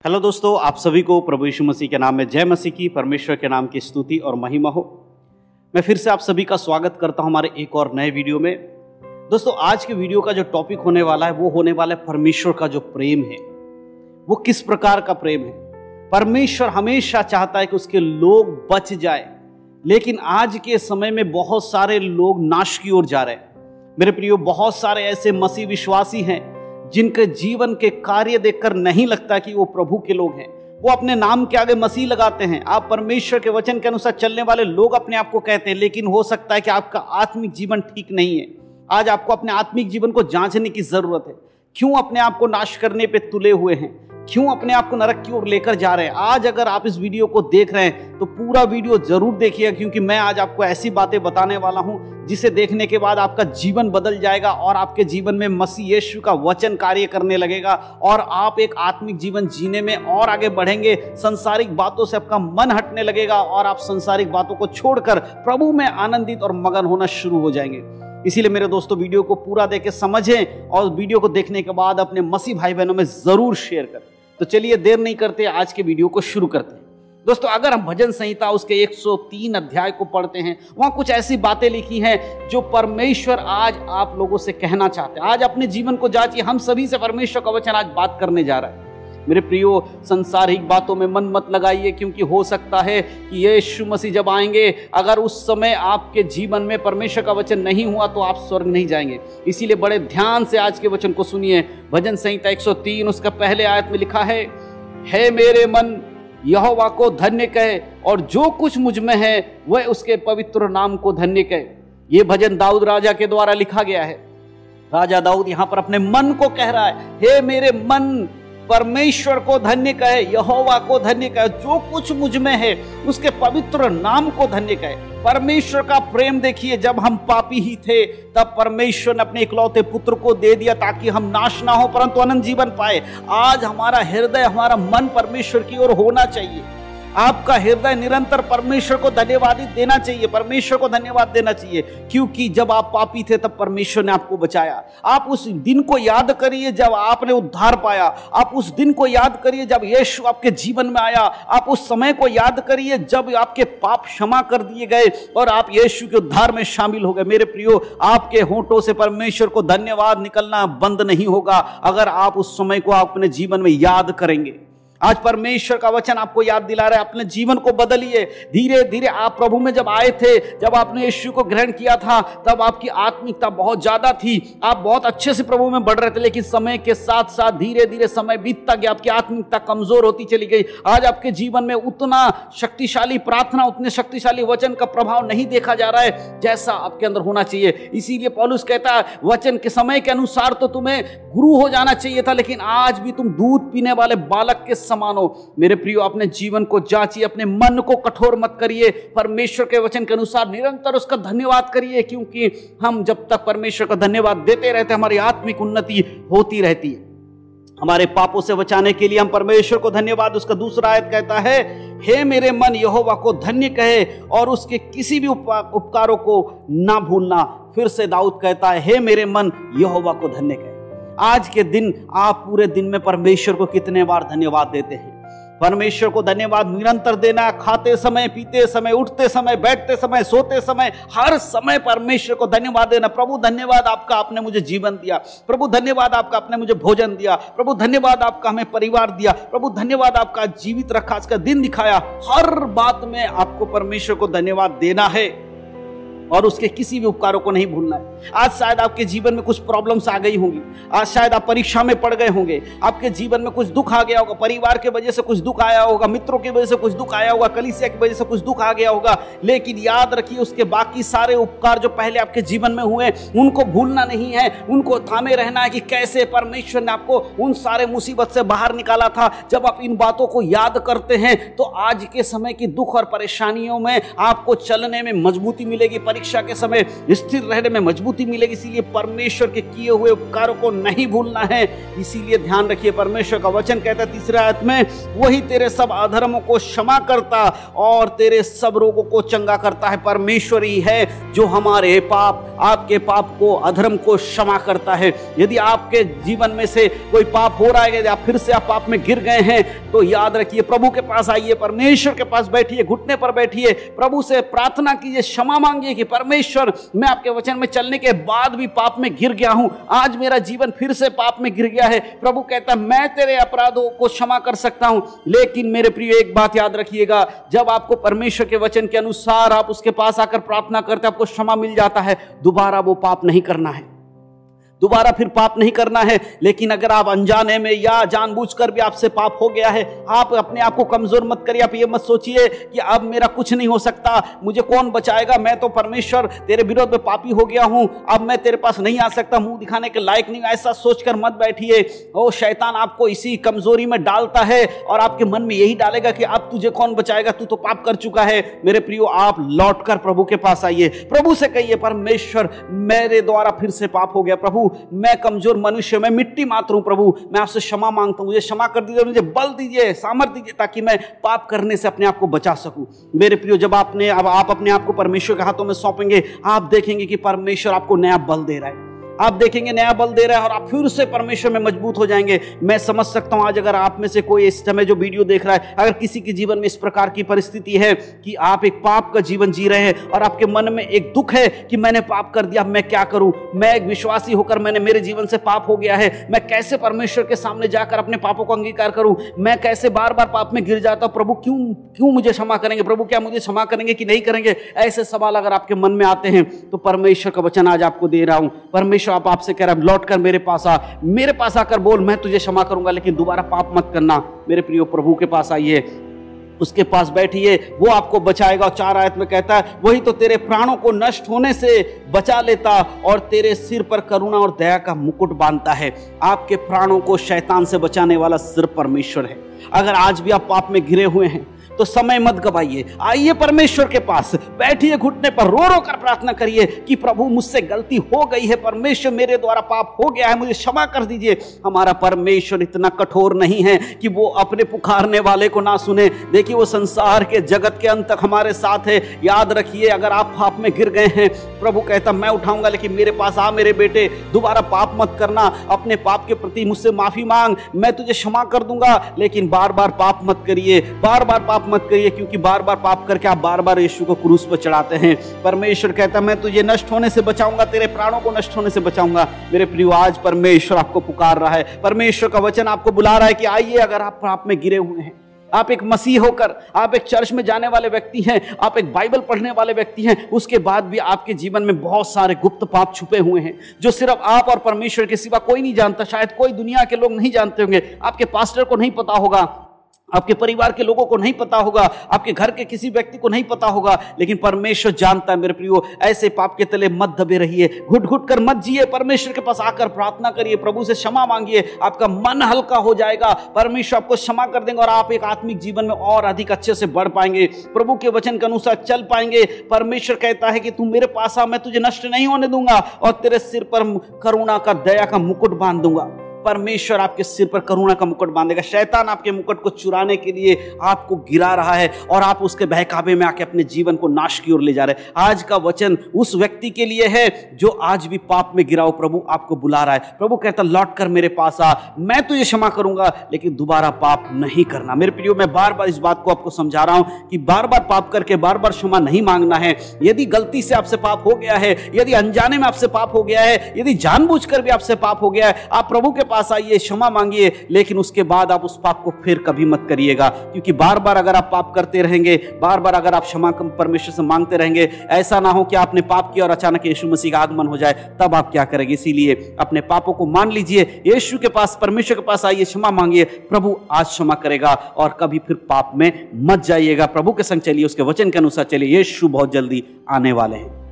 Hello दोस्तों, आप सभी को प्रभु यीशु मसीह के नाम में जय मसीह की, परमेश्वर के नाम की स्तुति और महिमा हो। मैं फिर से आप सभी का स्वागत करता हूं हमारे एक और नए वीडियो में। दोस्तों, आज के वीडियो का जो टॉपिक होने वाला है वो होने वाला है परमेश्वर का जो प्रेम है वो किस प्रकार का प्रेम है। परमेश्वर हमेशा चाहता है कि उसके लोग बच जाए, लेकिन आज के समय में बहुत सारे लोग नाश की ओर जा रहे हैं। मेरे प्रियो, बहुत सारे ऐसे मसीह विश्वासी हैं जिनके जीवन के कार्य देखकर नहीं लगता कि वो प्रभु के लोग हैं। वो अपने नाम के आगे मसीह लगाते हैं। आप परमेश्वर के वचन के अनुसार चलने वाले लोग अपने आप को कहते हैं, लेकिन हो सकता है कि आपका आत्मिक जीवन ठीक नहीं है। आज आपको अपने आत्मिक जीवन को जांचने की जरूरत है। क्यों अपने आप को नाश करने पे तुले हुए हैं? क्यों अपने आप को नरक की ओर लेकर जा रहे हैं? आज अगर आप इस वीडियो को देख रहे हैं तो पूरा वीडियो जरूर देखिएगा, क्योंकि मैं आज आपको ऐसी बातें बताने वाला हूं जिसे देखने के बाद आपका जीवन बदल जाएगा और आपके जीवन में मसीह यीशु का वचन कार्य करने लगेगा और आप एक आत्मिक जीवन जीने में और आगे बढ़ेंगे। संसारिक बातों से आपका मन हटने लगेगा और आप संसारिक बातों को छोड़कर प्रभु में आनंदित और मगन होना शुरू हो जाएंगे। इसीलिए मेरे दोस्तों, वीडियो को पूरा देख के समझें और वीडियो को देखने के बाद अपने मसीह भाई बहनों में जरूर शेयर करें। तो चलिए देर नहीं करते, आज के वीडियो को शुरू करते हैं। दोस्तों, अगर हम भजन संहिता उसके 103 अध्याय को पढ़ते हैं, वहां कुछ ऐसी बातें लिखी हैं जो परमेश्वर आज आप लोगों से कहना चाहते हैं। आज अपने जीवन को जांचिए। हम सभी से परमेश्वर का वचन आज बात करने जा रहा है। मेरे प्रियो, संसारिक बातों में मन मत लगाइए, क्योंकि हो सकता है कि यीशु मसीह जब आएंगे, अगर उस समय आपके जीवन में परमेश्वर का वचन नहीं हुआ तो आप स्वर्ग नहीं जाएंगे। इसीलिए बड़े ध्यान से आज के वचन को सुनिए। भजन संहिता 103 उसका पहले आयत में लिखा है, हे मेरे मन यहोवा को धन्य कहे और जो कुछ मुझ में है वह उसके पवित्र नाम को धन्य कहे। यह भजन दाऊद राजा के द्वारा लिखा गया है। राजा दाऊद यहां पर अपने मन को कह रहा है, हे मेरे मन परमेश्वर को धन्य कहे, यहोवा को धन्य कहे, जो कुछ मुझ में है उसके पवित्र नाम को धन्य कहे। परमेश्वर का प्रेम देखिए, जब हम पापी ही थे तब परमेश्वर ने अपने इकलौते पुत्र को दे दिया ताकि हम नाश ना हो परंतु अनंत जीवन पाए। आज हमारा हृदय, हमारा मन परमेश्वर की ओर होना चाहिए। आपका हृदय निरंतर परमेश्वर को धन्यवाद देना चाहिए, परमेश्वर को धन्यवाद देना चाहिए, क्योंकि जब आप पापी थे तब परमेश्वर ने आपको बचाया। आप उस दिन को याद करिए जब आपने उद्धार पाया। आप उस दिन को याद करिए जब यीशु आपके जीवन में आया। आप उस समय को याद करिए जब आपके पाप क्षमा कर दिए गए और आप यीशु के उद्धार में शामिल हो गए। मेरे प्रियो, आपके होंठों से परमेश्वर को धन्यवाद निकलना बंद नहीं होगा अगर आप उस समय को अपने जीवन में याद करेंगे। आज परमेश्वर का वचन आपको याद दिला रहा है, अपने जीवन को बदलिए। धीरे धीरे आप प्रभु में जब आए थे, जब आपने यीशु को ग्रहण किया था, तब आपकी आत्मिकता बहुत ज्यादा थी। आप बहुत अच्छे से प्रभु में बढ़ रहे थे, लेकिन समय के साथ साथ धीरे धीरे समय बीतता गया, आपकी आत्मिकता कमजोर होती चली गई। आज आपके जीवन में उतना शक्तिशाली प्रार्थना, उतने शक्तिशाली वचन का प्रभाव नहीं देखा जा रहा है जैसा आपके अंदर होना चाहिए। इसीलिए पौलुस कहता है, वचन के समय के अनुसार तो तुम्हें गुरु हो जाना चाहिए था, लेकिन आज भी तुम दूध पीने वाले बालक के समान हो। मेरे प्रियो, अपने जीवन को जांचिए, अपने मन को कठोर मत करिए। परमेश्वर के वचन के अनुसार निरंतर उसका धन्यवाद करिए, क्योंकि हम जब तक परमेश्वर का धन्यवाद देते रहते हैं हमारी आत्मिक उन्नति होती रहती है। हमारे पापों से बचाने के लिए हम परमेश्वर को धन्यवाद। उसका दूसरा आयत कहता है, हे मेरे मन यहोवा को धन्य कहे और उसके किसी भी उपकारों को ना भूलना। फिर से दाऊद कहता है, हे मेरे मन यहोवा को धन्य कहे। आज के दिन आप पूरे दिन में परमेश्वर को कितने बार धन्यवाद देते हैं? परमेश्वर को धन्यवाद निरंतर देना, खाते समय, पीते समय, उठते समय, बैठते समय, सोते समय, हर समय परमेश्वर को धन्यवाद देना। प्रभु धन्यवाद आपका, आपने मुझे जीवन दिया। प्रभु धन्यवाद आपका, आपने मुझे भोजन दिया। प्रभु धन्यवाद आपका, हमें परिवार दिया। प्रभु धन्यवाद आपका, जीवित रखा, इसका दिन दिखाया। हर बात में आपको परमेश्वर को धन्यवाद देना है और उसके किसी भी उपकारों को नहीं भूलना है। आज शायद आपके जीवन में कुछ प्रॉब्लम्स आ गई होंगी। आज शायद आप परीक्षा में पड़ गए होंगे। आपके जीवन में कुछ दुख आ गया होगा, परिवार के वजह से कुछ दुख आया होगा, मित्रों की वजह से कुछ दुख आया होगा, कलीसिया की वजह से कुछ दुख आ गया होगा। लेकिन याद रखिए, उसके बाकी सारे उपकार जो पहले आपके जीवन में हुए उनको भूलना नहीं है, उनको थामे रहना है कि कैसे परमेश्वर ने आपको उन सारे मुसीबत से बाहर निकाला था। जब आप इन बातों को याद करते हैं तो आज के समय की दुख और परेशानियों में आपको चलने में मजबूती मिलेगी, परीक्षा के समय स्थिर रहने में मजबूती मिलेगी। इसीलिए परमेश्वर के किए हुए उपकारों को नहीं भूलना है। इसीलिए ध्यान रखिए, परमेश्वर का वचन कहता है तीसरे आयत में, वही तेरे सब अधर्मों को क्षमा करता और तेरे सब रोगों को चंगा करता है। परमेश्वर ही है जो हमारे पाप आपके पाप को, अधर्म को क्षमा करता है। यदि आपके जीवन में से कोई पाप हो रहा है, यदि आप फिर से आप पाप में गिर गए हैं, तो याद रखिए, प्रभु के पास आइए, परमेश्वर के पास बैठिए, घुटने पर बैठिए, प्रभु से प्रार्थना कीजिए, क्षमा मांगिए कि परमेश्वर, मैं आपके वचन में चलने के बाद भी पाप में गिर गया हूं, आज मेरा जीवन फिर से पाप में गिर गया है। प्रभु कहता, मैं तेरे अपराधों को क्षमा कर सकता हूं, लेकिन मेरे प्रिय एक बात याद रखिएगा, जब आपको परमेश्वर के वचन के अनुसार आप उसके पास आकर प्रार्थना करते, आपको क्षमा मिल जाता है, दोबारा वो पाप नहीं करना है, दोबारा फिर पाप नहीं करना है। लेकिन अगर आप अनजाने में या जानबूझकर भी आपसे पाप हो गया है, आप अपने आप को कमजोर मत करिए। आप ये मत सोचिए कि अब मेरा कुछ नहीं हो सकता, मुझे कौन बचाएगा, मैं तो परमेश्वर तेरे विरोध में पापी हो गया हूं, अब मैं तेरे पास नहीं आ सकता, मुंह दिखाने के लायक नहीं, ऐसा सोचकर मत बैठिए। ओ शैतान आपको इसी कमजोरी में डालता है और आपके मन में यही डालेगा कि अब तुझे कौन बचाएगा, तू तो पाप कर चुका है। मेरे प्रियो, आप लौटकर प्रभु के पास आइए, प्रभु से कहिए, परमेश्वर मेरे द्वारा फिर से पाप हो गया, प्रभु मैं कमजोर मनुष्य, मैं मिट्टी मात्र हूं, प्रभु मैं आपसे क्षमा मांगता हूं, मुझे क्षमा कर दीजिए, मुझे बल दीजिए, सामर्थ्य दीजिए, ताकि मैं पाप करने से अपने आप को बचा सकूं। मेरे प्रियो, जब आप अपने आप को परमेश्वर के हाथों में सौंपेंगे, आप देखेंगे कि परमेश्वर आपको नया बल दे रहा है, आप देखेंगे नया बल दे रहा है और आप फिर से परमेश्वर में मजबूत हो जाएंगे। मैं समझ सकता हूं, आज अगर आप में से कोई इस समय जो वीडियो देख रहा है, अगर किसी के जीवन में इस प्रकार की परिस्थिति है कि आप एक पाप का जीवन जी रहे हैं और आपके मन में एक दुख है कि मैंने पाप कर दिया, मैं क्या करूं, मैं एक विश्वासी होकर मेरे जीवन से पाप हो गया है, मैं कैसे परमेश्वर के सामने जाकर अपने पापों को अंगीकार करूं, मैं कैसे बार बार पाप में गिर जाता हूं, प्रभु क्यों मुझे क्षमा करेंगे, प्रभु क्या मुझे क्षमा करेंगे कि नहीं करेंगे, ऐसे सवाल अगर आपके मन में आते हैं, तो परमेश्वर का वचन आज आपको दे रहा हूं। परमेश्वर आपसे कह रहा है, लौट कर मेरे पास आकर बोल, मैं तुझे क्षमा करूंगा, लेकिन दोबारा पाप मत करना। मेरे प्रियो, प्रभु के पास आइए, उसके पास बैठिए, वो आपको बचाएगा। 4 आयत में कहता है, वही तो तेरे प्राणों को नष्ट होने से बचा लेता और तेरे सिर पर करुणा और दया का मुकुट बांधता है। आपके प्राणों को शैतान से बचाने वाला सिर्फ परमेश्वर है। अगर आज भी आप पाप में घिरे हुए हैं, तो समय मत गवाइए, आइए परमेश्वर के पास, बैठिए घुटने पर, रो रो कर प्रार्थना करिए कि प्रभु मुझसे गलती हो गई है, परमेश्वर मेरे द्वारा पाप हो गया है, मुझे क्षमा कर दीजिए। हमारा परमेश्वर इतना कठोर नहीं है कि वो अपने पुकारने वाले को ना सुने। देखिए, वो संसार के जगत के अंत तक हमारे साथ है। याद रखिए, अगर आप पाप में गिर गए हैं, प्रभु कहता, मैं उठाऊंगा, लेकिन मेरे पास आ मेरे बेटे, दोबारा पाप मत करना, अपने पाप के प्रति मुझसे माफी मांग, मैं तुझे क्षमा कर दूंगा, लेकिन बार बार पाप मत करिए, बार बार पाप मत करिए, क्योंकि बार बार पाप करके आप बार बार यीशु को क्रूस पर चढ़ाते हैं। परमेश्वर कहता है, मैं तुझे नष्ट होने से बचाऊंगा, तेरे प्राणों को नष्ट होने से बचाऊंगा। मेरे प्रियो, आज परमेश्वर आपको पुकार रहा है, परमेश्वर का वचन आपको बुला रहा है कि आइए। अगर आप पाप में गिरे हुए हैं, आप एक मसीह होकर, आप एक चर्च में जाने वाले व्यक्ति हैं, आप एक बाइबल पढ़ने वाले व्यक्ति हैं, उसके बाद भी आपके जीवन में बहुत सारे गुप्त पाप छुपे हुए हैं जो सिर्फ आप और परमेश्वर के सिवा कोई नहीं जानता। शायद कोई दुनिया के लोग नहीं जानते होंगे, आपके पास्टर को नहीं पता होगा, आपके परिवार के लोगों को नहीं पता होगा, आपके घर के किसी व्यक्ति को नहीं पता होगा, लेकिन परमेश्वर जानता है। मेरे प्रियो, ऐसे पाप के तले मत दबे रहिए, घुट घुट कर मत जिए, परमेश्वर के पास आकर प्रार्थना करिए, प्रभु से क्षमा मांगिए, आपका मन हल्का हो जाएगा, परमेश्वर आपको क्षमा कर देंगे और आप एक आत्मिक जीवन में और अधिक अच्छे से बढ़ पाएंगे, प्रभु के वचन के अनुसार चल पाएंगे। परमेश्वर कहता है कि तू मेरे पास आ, मैं तुझे नष्ट नहीं होने दूंगा और तेरे सिर पर करुणा का, दया का मुकुट बांध दूंगा। परमेश्वर आपके सिर पर करुणा का मुकुट बांधेगा। शैतान आपके मुकुट को चुराने के लिए आपको गिरा रहा है और आप उसके बहकावे में आके अपने जीवन को नाश की ओर ले जा रहे हैं। आज का वचन उस व्यक्ति के लिए है जो आज भी पाप में गिरा हो। प्रभु आपको बुला रहा है, प्रभु कहता लौट कर मेरे पास आ, मैं तुझे क्षमा करूंगा, लेकिन दोबारा पाप नहीं करना। मेरे प्रियो, मैं बार बार इस बात को आपको समझा रहा हूं कि बार बार पाप करके बार बार क्षमा नहीं मांगना है। यदि गलती से आपसे पाप हो गया है, यदि अनजाने में आपसे पाप हो गया है, यदि जानबूझकर भी आपसे पाप हो गया है, आप प्रभु के पास आइए, क्षमा मांगिए, लेकिन उसके बाद आप उस पाप को फिर कभी मत करिएगा। क्योंकि बार बार अगर आप पाप करते रहेंगे, बार बार अगर आप क्षमा परमेश्वर से मांगते रहेंगे, ऐसा ना हो कि आपने पाप किया और अचानक यीशु मसीह का आगमन हो जाए, तब आप क्या करेंगे। इसीलिए अपने पापों को मान लीजिए, यीशु के पास, परमेश्वर के पास आइए, क्षमा मांगिए, प्रभु आज क्षमा करेगा और कभी फिर पाप में मत जाइएगा। प्रभु के संग चलिए, उसके वचन के अनुसार चलिए, यीशु बहुत जल्दी आने वाले हैं।